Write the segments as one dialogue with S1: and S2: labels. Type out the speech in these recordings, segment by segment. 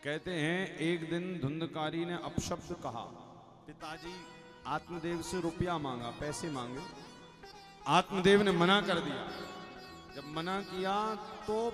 S1: कहते हैं एक दिन धुंधकारी ने अपशब्द कहा। पिताजी आत्मदेव से रुपया मांगा, पैसे मांगे, आत्मदेव ने मना कर दिया। जब मना किया तो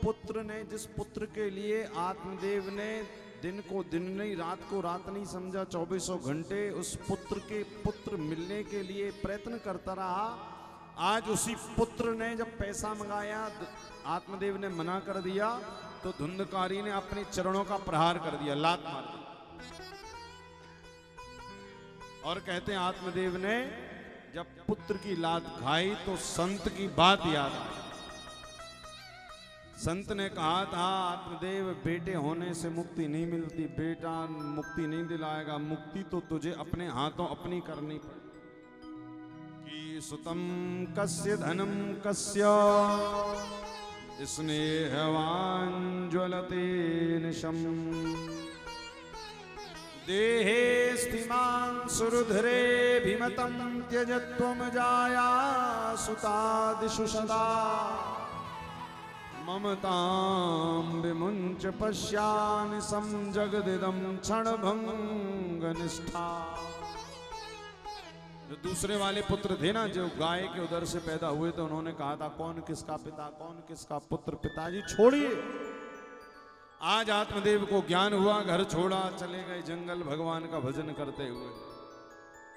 S1: पुत्र ने, जिस पुत्र के लिए आत्मदेव ने दिन को दिन नहीं, रात को रात नहीं समझा, 2400 घंटे उस पुत्र के पुत्र मिलने के लिए प्रयत्न करता रहा, आज उसी पुत्र ने जब पैसा मंगाया, आत्मदेव ने मना कर दिया, तो धुंधकारी ने अपने चरणों का प्रहार कर दिया, लात मार दी। और कहते हैं आत्मदेव ने जब पुत्र की लात खाई तो संत की बात याद आई। संत ने कहा था आत्मदेव, बेटे होने से मुक्ति नहीं मिलती, बेटा मुक्ति नहीं दिलाएगा, मुक्ति तो तुझे अपने हाथों अपनी करनी पड़ेगी। कि सुतम कस्य धनम कस्य स्नेहवान ज्वलते निशम देहे स्थिमान् सुरुधरे भीमतं त्यजत्वं जाया सुतादिषु सदा ममतां विमुञ्च पश्यामि समजगदिदं क्षणभंग निष्ठा। जो दूसरे वाले पुत्र थे ना, जो गाय के उदर से पैदा हुए थे, उन्होंने कहा था कौन किसका पिता, कौन किसका पुत्र, पिताजी छोड़िए। आज आत्मदेव को ज्ञान हुआ, घर छोड़ा, चले गए जंगल भगवान का भजन करते हुए।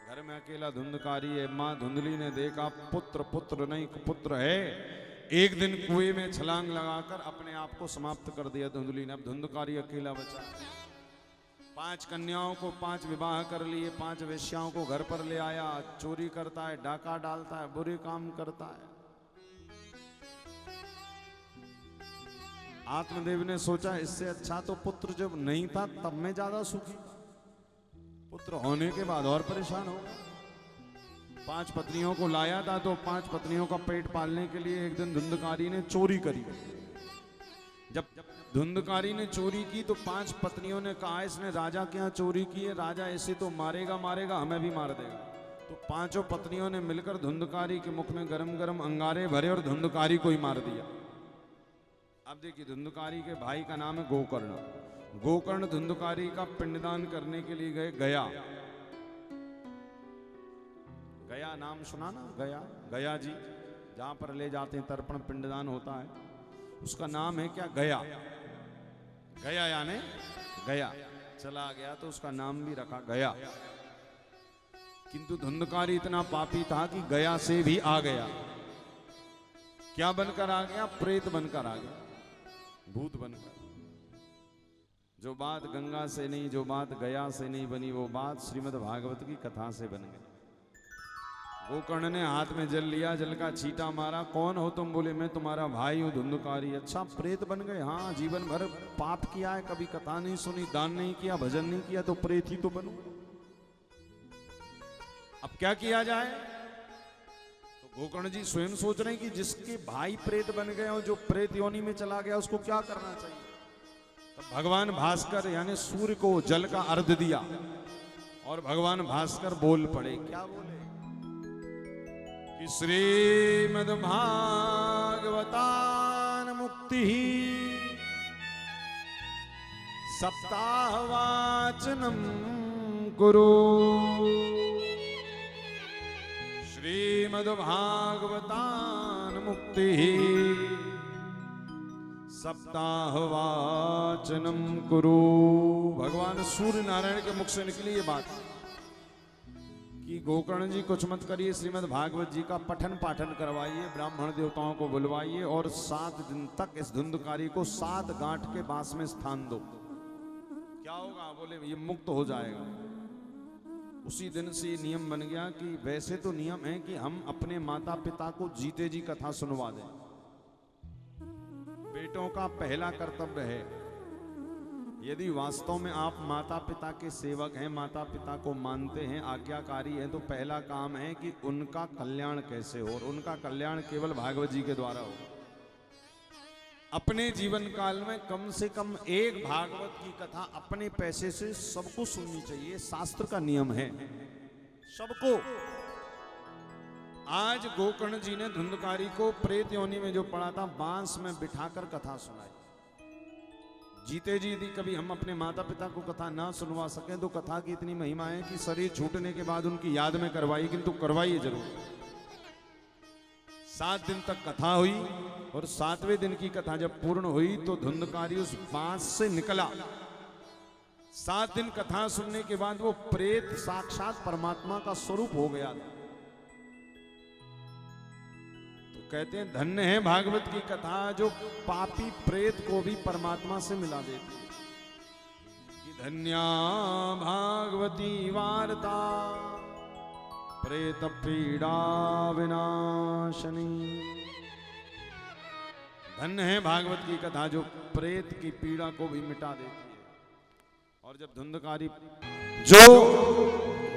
S1: घर में अकेला धुंधकारी है। माँ धुंधली ने देखा पुत्र पुत्र नहीं पुत्र है, एक दिन कुएं में छलांग लगाकर अपने आप को समाप्त कर दिया धुंधली ने। अब धुंधकारी अकेला बचा। 5 कन्याओं को 5 विवाह कर लिए, 5 वेश्याओं को घर पर ले आया, चोरी करता है, डाका डालता है, बुरे काम करता है। आत्मदेव ने सोचा इससे अच्छा तो पुत्र जब नहीं था तब मैं ज्यादा सुखी, पुत्र होने के बाद और परेशान हो। 5 पत्नियों को लाया था तो 5 पत्नियों का पेट पालने के लिए एक दिन धुंधकारी ने चोरी करी। जब धुंधकारी ने चोरी की तो 5 पत्नियों ने कहा इसने राजा के यहाँ चोरी की है, राजा ऐसे तो मारेगा मारेगा, हमें भी मार देगा। तो 5 पत्नियों ने मिलकर धुंधकारी के मुख में गरम गरम अंगारे भरे और धुंधकारी को ही मार दिया। अब देखिए धुंधकारी के भाई का नाम है गोकर्ण। गोकर्ण धुंधकारी का पिंडदान करने के लिए गए गया। गया नाम सुना ना, गया, गया जी जहां पर ले जाते हैं तर्पण पिंडदान होता है, उसका नाम है क्या, गया। गया यानी गया, चला गया तो उसका नाम भी रखा गया। किंतु धुंधकारी इतना पापी था कि गया से भी आ गया। क्या बनकर आ गया, प्रेत बनकर आ गया, भूत बनकर। जो बात गंगा से नहीं, जो बात गया से नहीं बनी, वो बात श्रीमद् भागवत की कथा से बन गई। गोकर्ण ने हाथ में जल लिया, जल का छींटा मारा। कौन हो तुम? बोले मैं तुम्हारा भाई हूं धुंधकारी। अच्छा प्रेत बन गए? हाँ, जीवन भर पाप किया है, कभी कथा नहीं सुनी, दान नहीं किया, भजन नहीं किया, तो प्रेत ही तो बनूं। अब क्या किया जाए? तो गोकर्ण जी स्वयं सोच रहे हैं कि जिसके भाई प्रेत बन गए और जो प्रेत योनि में चला गया उसको क्या करना चाहिए। तो भगवान भास्कर यानी सूर्य को जल का अर्घ दिया और भगवान भास्कर बोल पड़े। क्या बोले? श्रीमद् भागवतान मुक्ति सप्ताहवाचनम कुरु। श्रीमद् भागवतान मुक्ति सप्ताहवाचनम कुरु। भगवान सूर्य नारायण के मुख से निकली ये बात कि गोकर्ण जी कुछ मत करिए, श्रीमद् भागवत जी का पठन पाठन करवाइए, ब्राह्मण देवताओं को बुलवाइए और 7 दिन तक इस धुंधकारी को 7 गांठ के बांस में स्थान दो। क्या होगा? बोले ये मुक्त हो जाएगा। उसी दिन से ये नियम बन गया कि वैसे तो नियम है कि हम अपने माता पिता को जीते जी कथा सुनवा दें। बेटों का पहला कर्तव्य है, यदि वास्तव में आप माता पिता के सेवक हैं, माता पिता को मानते हैं, आज्ञाकारी हैं, तो पहला काम है कि उनका कल्याण कैसे हो, और उनका कल्याण केवल भागवत जी के द्वारा हो। अपने जीवन काल में कम से कम एक भागवत की कथा अपने पैसे से सबको सुननी चाहिए, शास्त्र का नियम है सबको। आज गोकर्ण जी ने धुंधकारी को प्रेत योनि में जो पड़ा था बांस में बिठाकर कथा सुनाई। जीते जी यदि कभी हम अपने माता पिता को कथा ना सुनवा सकें तो कथा की इतनी महिमा है कि शरीर छूटने के बाद उनकी याद में करवाई, किंतु करवाइए जरूर। 7 दिन तक कथा हुई और 7वें दिन की कथा जब पूर्ण हुई तो धुंधकारी उस बांस से निकला। 7 दिन कथा सुनने के बाद वो प्रेत साक्षात परमात्मा का स्वरूप हो गया था। कहते हैं धन्य है भागवत की कथा जो पापी प्रेत को भी परमात्मा से मिला देती है। कि धन्या भागवती वार्ता प्रेत पीड़ा विनाशनी। धन्य है भागवत की कथा जो प्रेत की पीड़ा को भी मिटा देती है। और जब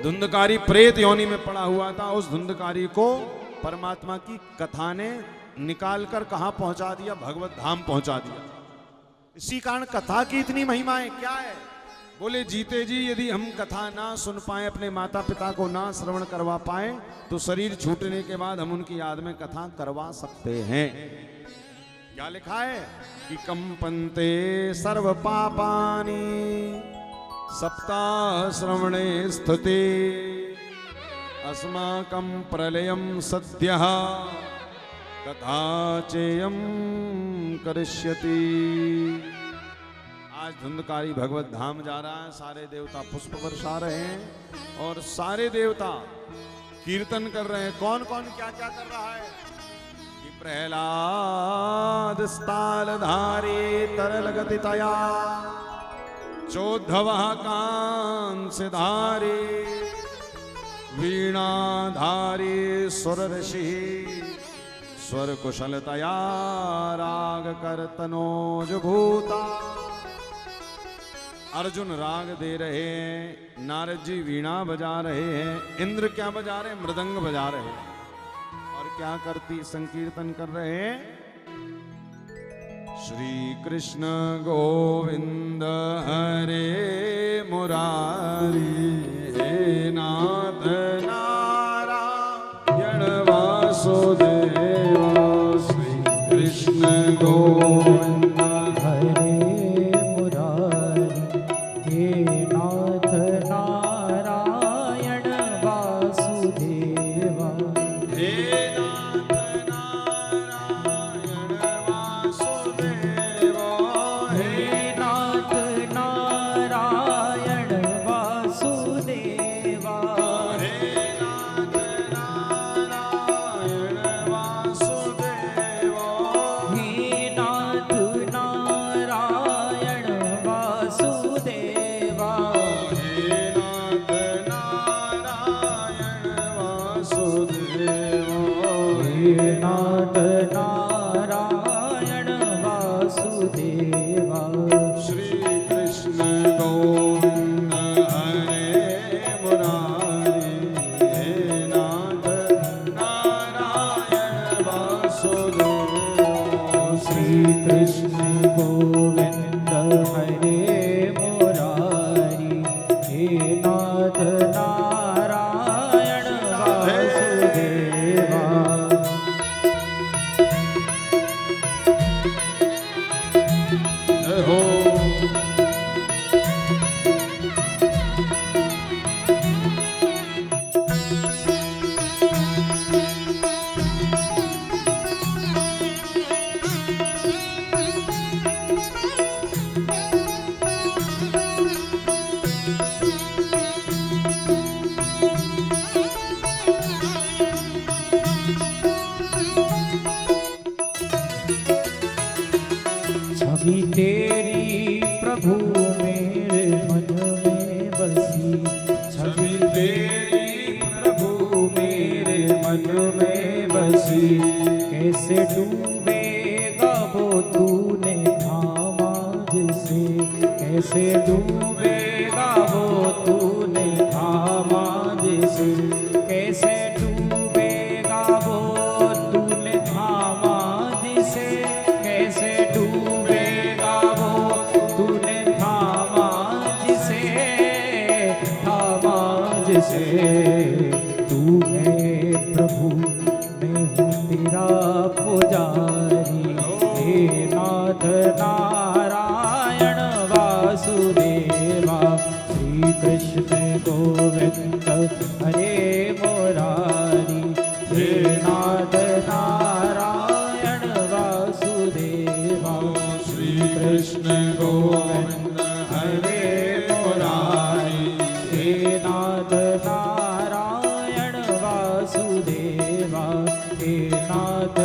S1: धुंधकारी प्रेत योनि में पड़ा हुआ था, उस धुंधकारी को परमात्मा की कथा ने निकालकर कहां पहुंचा दिया? भगवत धाम पहुंचा दिया। इसी कारण कथा की इतनी महिमा है। क्या है? बोले जीते जी यदि हम कथा ना सुन पाए, अपने माता पिता को ना श्रवण करवा पाए, तो शरीर छूटने के बाद हम उनकी याद में कथा करवा सकते हैं। क्या लिखा है कि कंपन्ते सर्व पापानि सप्ताह श्रवणे स्थिते अस्माकं प्रलयं सद्यः कथा चेयं करिष्यति। आज धुंधकारी भगवत धाम जा रहा है, सारे देवता पुष्प बरसा रहे हैं और सारे देवता कीर्तन कर रहे हैं। कौन कौन क्या क्या कर रहा है? कि प्रहलाद स्थालधारी तरलगति तया चोद्धवः कांस्यधारी वीणाधारी सुर ऋषि स्वर कुशलतया राग करतनोज भूता। अर्जुन राग दे रहे हैं, नारद जी वीणा बजा रहे हैं, इंद्र क्या बजा रहे हैं? मृदंग बजा रहे हैं। और क्या करती संकीर्तन कर रहे हैं? श्री कृष्ण गोविंद हरे मुरारी हे नाथ नारायण वासुदेव। श्री कृष्ण गोविंद
S2: हरे मुरारी हे नाथ नारायण वासुदेव।
S1: हे नाथ नारायण वासुदेव।
S2: हे नाथ नारायण वासुदेव।
S1: हे नाथ नारायण वासुदेव।
S2: हे नाथ नारायण वासुदेव।
S1: हे नाथ नारायण वासुदेव।
S2: हे नाथ नारायण वासुदेव।
S1: श्री कृष्ण गोविंद हरे मुरारी हे नाथ नारायण वासुदेव।
S2: श्री कृष्ण गोविंद हरे मुरारी हे नाथ नारायण वासुदेव।
S1: जय हो।
S2: छवि तेरी प्रभु मेरे मन में बसी।
S1: छवि तेरी प्रभु मेरे मन में बसी।
S2: कैसे डूबेगा वो तूने थामा जिसे। कैसे डूबेगा वो तूने थामा जिसे। कैसे डूबेगा वो तूने थामा जिसे। कैसे डूबेगा वो तूने थामा जिसे। थामा जिसे। तू है प्रभु मैं हूँ तेरा पुजारी। हे नाथ नारायण वासुदेवा श्री कृष्ण गोविंद हरे मुरारी हे नाथ नारायण वासुदेवा
S1: श्री कृष्ण गोविंद
S2: हरे मुरारी हे नाथ नारायण वासुदेवा हे नाथ